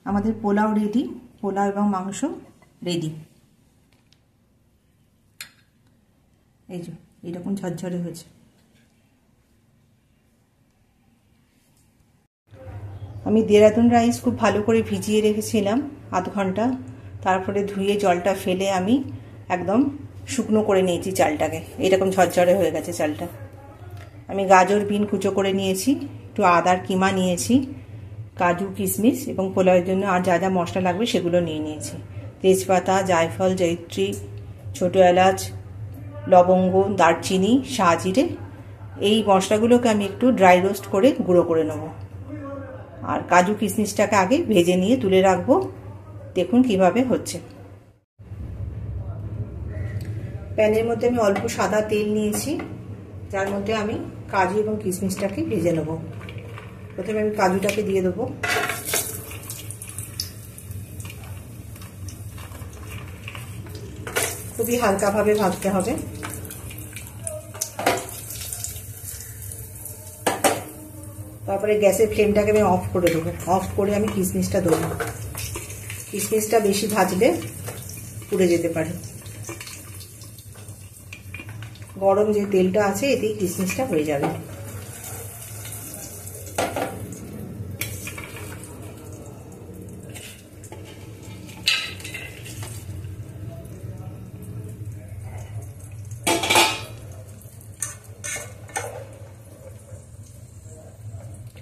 আমাদের পোলাও রেডি, পোলাও এবং মাংস রেডি। এই যে এরকম ঝরঝরে হয়েছে। আমি দেরাদুন রাইস খুব ভালো করে ভিজিয়ে রেখেছিলাম আধ ঘন্টা, তারপরে ধুয়ে জলটা ফেলে আমি একদম শুকনো করে নিয়েছি চালটাকে। এরকম ঝরঝরে হয়ে গেছে চালটা। আমি গাজর বিন কুচো করে নিয়েছি, একটু আদার কিমা নিয়েছি, কাজু কিশমিশ এবং পোলাওয়ের জন্য আর যা যা মশলা লাগবে সেগুলো নিয়ে নিয়েছি। তেজপাতা, জায়ফল, জয়িত্রী, ছোটো এলাচ, লবঙ্গ, দারচিনি, শাহজিরে, এই মশলাগুলোকে আমি একটু ড্রাই রোস্ট করে গুঁড়ো করে নেব। আর কাজু কিশমিশটাকে আগে ভেজে নিয়ে তুলে রাখবো। দেখুন কিভাবে হচ্ছে। প্যানের মধ্যে আমি অল্প সাদা তেল নিয়েছি, যার মধ্যে আমি কাজু এবং কিশমিশটাকে ভেজে নেব। প্রথমে আমি কাজুটাকে দিয়ে দেবো। খুবই হালকাভাবে ভাজতে হবে। তারপরে গ্যাসের ফ্লেমটাকে আমি অফ করে দেবো। অফ করে আমি কিশমিশটা দেবো। কিশমিশটা বেশি ভাজলে পুড়ে যেতে পারে। গরম যে তেলটা আছে এতেই কিশমিশটা হয়ে যাবে।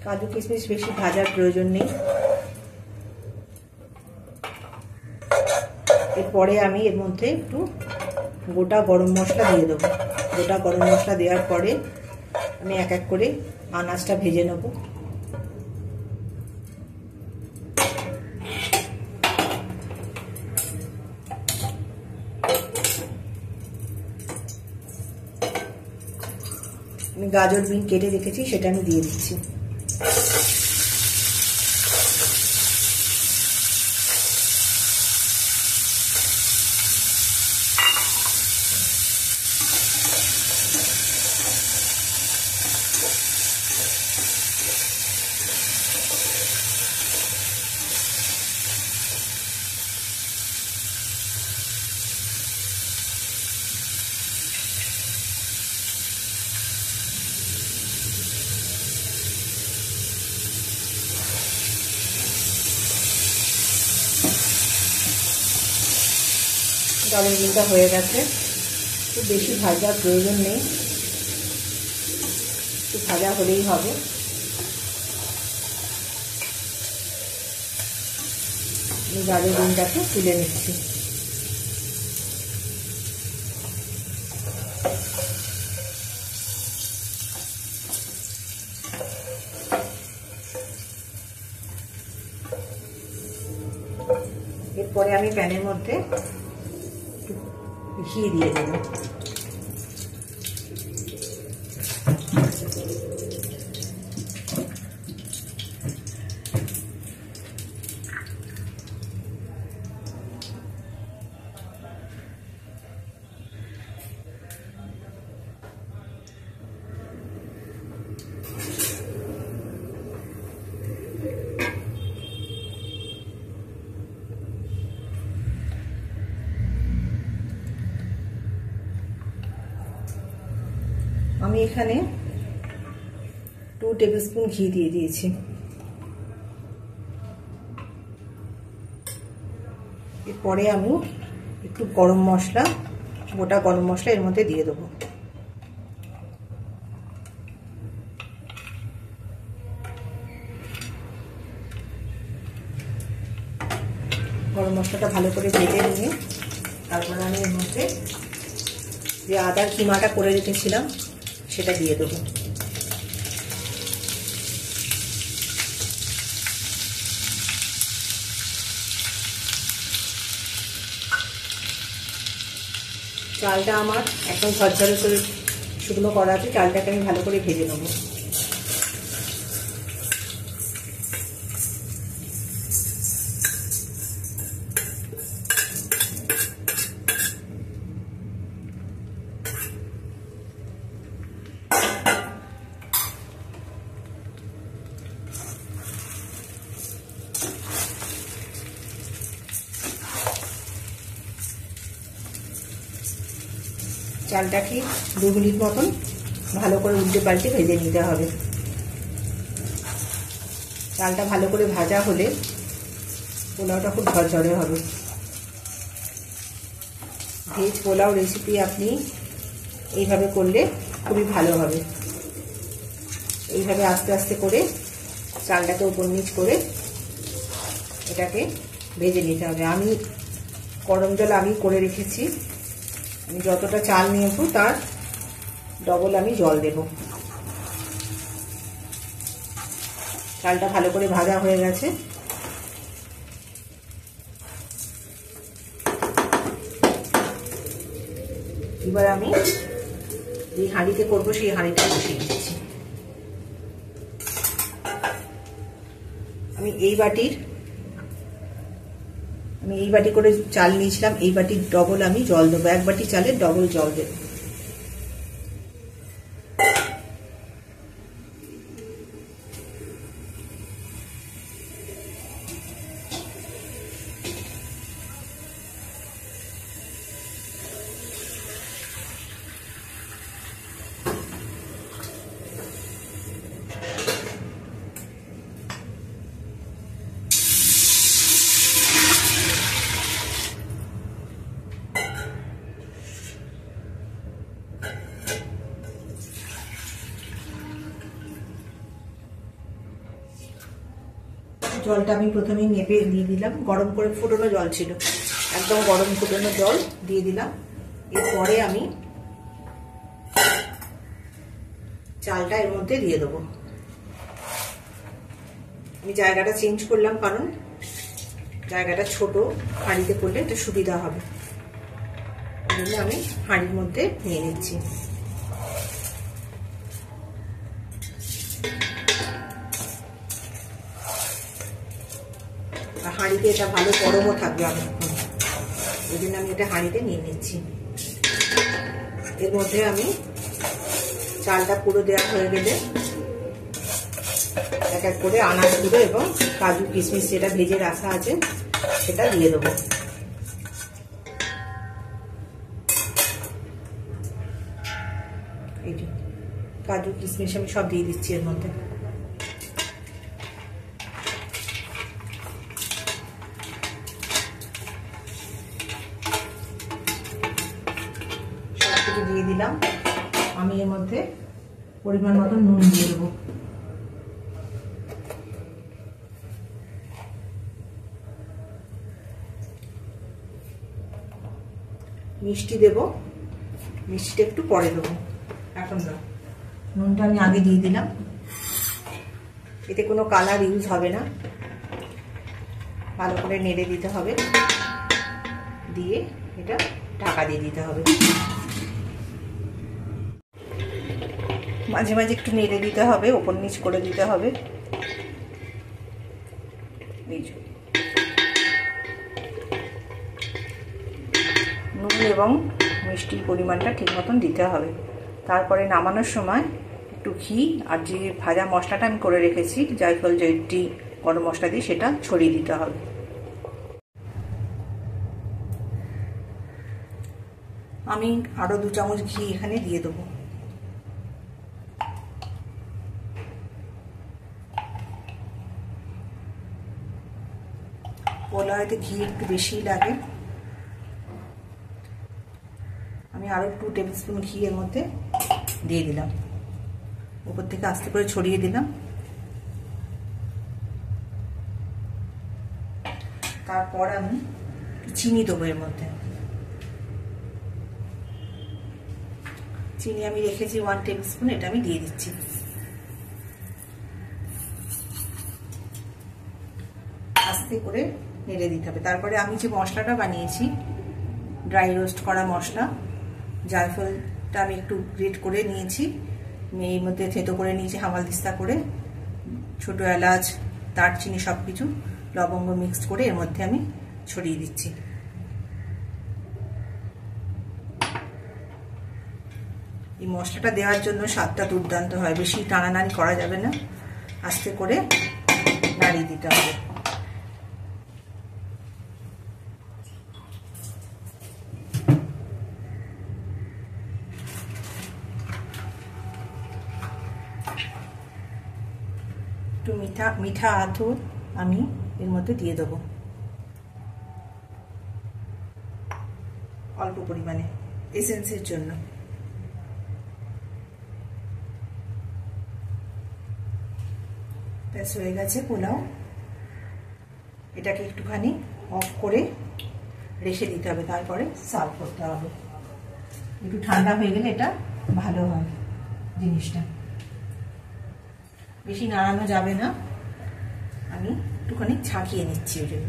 কাজু কিশমিশ বেশি ভাজার প্রয়োজন নেই। এরপরে আমি এর মধ্যে একটু গোটা গরম মশলা দিয়ে দেবো। গোটা গরম মশলা দেওয়ার পরে আমি এক এক করে আনাজটা ভেজে নেব। আমি গাজর বিন কেটে রেখেছি, সেটা আমি দিয়ে দিচ্ছি। গাজর বিনটা হয়ে গেছে। খুব বেশি ভাজার প্রয়োজন নেই, একটু ভাজা হলেই হবে। আমি গাজর বিনটাকে তুলে নিচ্ছি। এরপরে আমি প্যানের মধ্যে ঘি দিয়ে দেব। আমি এখানে 2 টেবিলস্পুন ঘি দিয়ে দিয়েছি। এরপরে আমি একটু গরম মশলা, গোটা গরম মশলা এর মধ্যে দিয়ে দেবো। গরম মশলাটা ভালো করে ভেজে নিয়ে তারপরে আমি এর মধ্যে যে আদার কিমাটা করে রেখেছিলাম সেটা দিয়ে দেবো। চালটা আমার একদম ঝরঝরে করে শুকনো করা আছে। চালটাকে আমি ভালো করে ভেজে নেবো। চালটাকে 2 মিনিট মতন ভালো করে উল্টে পাল্টে ভেজে নিতে হবে। চালটা ভালো করে ভাজা হলে পোলাওটা খুব ঝরঝরে হবে। ভেজ পোলাও রেসিপি আপনি এইভাবে করলে খুবই ভালো হবে। এইভাবে আস্তে আস্তে করে চালটাকে উপর নিচ করে এটাকে ভেজে নিতে হবে। আমি গরম জল আমি করে রেখেছি, আমি যতটা চাল নিয়েছি তার ডবল আমি জল দেব। চালটা ভালো করে ভাজা হয়ে গেছে। এবার আমি যে হাঁড়িতে করবো সেই হাঁড়িটা বসিয়ে দিচ্ছি। আমি এই বাটি করে চাল নিয়েছিলাম, এই বাটির ডবল আমি জল দেবো। 1 বাটি চালের ডবল জল দেবো। জলটা আমি প্রথমেই নেপে দিয়ে দিলাম। গরম করে ফুটানো জল ছিল, একদম গরম ফুটানো জল দিয়ে দিলাম। এরপরে আমি চালটা এর মধ্যে দিয়ে দেবো। আমি জায়গাটা চেঞ্জ করলাম, কারণ জায়গাটা ছোট, হাঁড়িতে করলে এটা সুবিধা হবে। এই জন্য আমি হাঁড়ির মধ্যে নিয়ে নিচ্ছি। হাঁড়িতে এটা ভালো গরমও থাকবে অনেকক্ষণ, এই জন্য আমি এটা হাঁড়িতে নিয়ে নিচ্ছি। এর মধ্যে আমি চালটা পুরো দেওয়া হয়ে গেলে এক এক করে আনাজগুলো এবং কাজু কিশমিশ যেটা ভেজে রাখা আছে সেটা দিয়ে দেবো। এই যে কাজু কিশমিশ আমি সব দিয়ে দিচ্ছি এর মধ্যে। দিয়ে দিলাম। আমি এর মধ্যে পরিমাণ মতো নুন দিয়ে দেবো। মিষ্টি দেব, মিষ্টিটা একটু পরে দেবো, এখন না। নুনটা আমি আগে দিয়ে দিলাম, এতে কোনো কালার ইউজ হবে না। ভালো করে নেড়ে দিতে হবে, দিয়ে এটা ঢাকা দিয়ে দিতে হবে। মাঝে মাঝে একটু নেড়ে দিতে হবে, ওপর নিচ করে দিতে হবে। নুন এবং মিষ্টির পরিমাণটা ঠিক মতন দিতে হবে। তারপরে নামানোর সময় একটু ঘি আর যে ভাজা মশলাটা আমি করে রেখেছি জায়ফল জয়িত্রী গরম মশলা দিয়ে সেটা ছড়িয়ে দিতে হবে। আমি আরো 2 চামচ ঘি এখানে দিয়ে দেবো। পোলাওতে ঘি একটু বেশি লাগে। আমি আরো 2 টেবিল স্পুন ঘি এর মধ্যে দিয়ে দিলাম, উপর থেকে আস্তে করে ছড়িয়ে দিলাম। তারপর আমি চিনি দেবো এর মধ্যে। চিনি আমি রেখেছি 1 টেবিল স্পুন, এটা আমি দিয়ে দিচ্ছি। আস্তে করে নেড়ে দিতে হবে। তারপরে আমি যে মশলাটা বানিয়েছি ড্রাই রোস্ট করা মশলা, জায়ফলটা আমি একটু গ্রেট করে নিয়েছি, এর মধ্যে থেতো করে নিয়েছি হামালদিস্তা করে, ছোট এলাচ, দারচিনি সবকিছু লবঙ্গ মিক্সড করে এর মধ্যে আমি ছড়িয়ে দিচ্ছি। এই মশলাটা দেওয়ার জন্য স্বাদটা দুর্দান্ত হয়, বেশি টানাটানি করা যাবে না, আস্তে করে নাড়িয়ে দিতে হবে। মিঠা আতর আমি এর মধ্যে দিয়ে দেবো অল্প পরিমাণে এসেন্সের জন্য। ব্যাস হয়ে গেছে পোলাও। এটাকে একটুখানি অফ করে রেখে দিতে হবে, তারপরে সার্ভ করতে হবে। একটু ঠান্ডা হয়ে গেলে এটা ভালো হয় জিনিসটা, বেশি নাড়ানো যাবে না। আমি একটুখানি ছাঁকিয়ে নিচ্ছি ওই জন্য।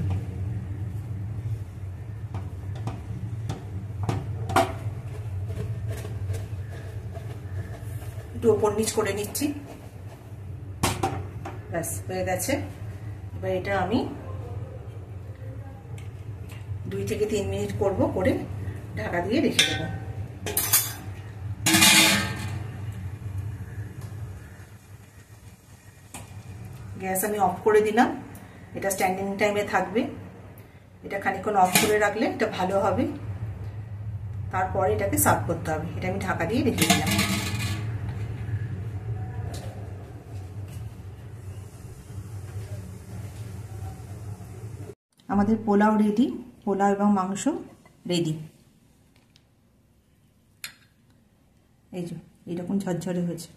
একটু ওপর নিচ করে নিচ্ছি। ব্যাস হয়ে গেছে। এবার এটা আমি 2 থেকে 3 মিনিট করবো, করে ঢাকা দিয়ে রেখে দেবো। গ্যাস আমি অফ করে দিলাম। এটা স্ট্যান্ডিং টাইমে থাকবে। এটা খানিকক্ষণ অফ করে রাখলে এটা ভালো হবে। তারপরে এটাকে সার্ভ করতে হবে। এটা আমি ঢাকা দিয়ে রেখে দিলাম। আমাদের পোলাও রেডি। পোলাও এবং মাংস রেডি। এই যে এইরকম ঝরঝরে হয়েছে।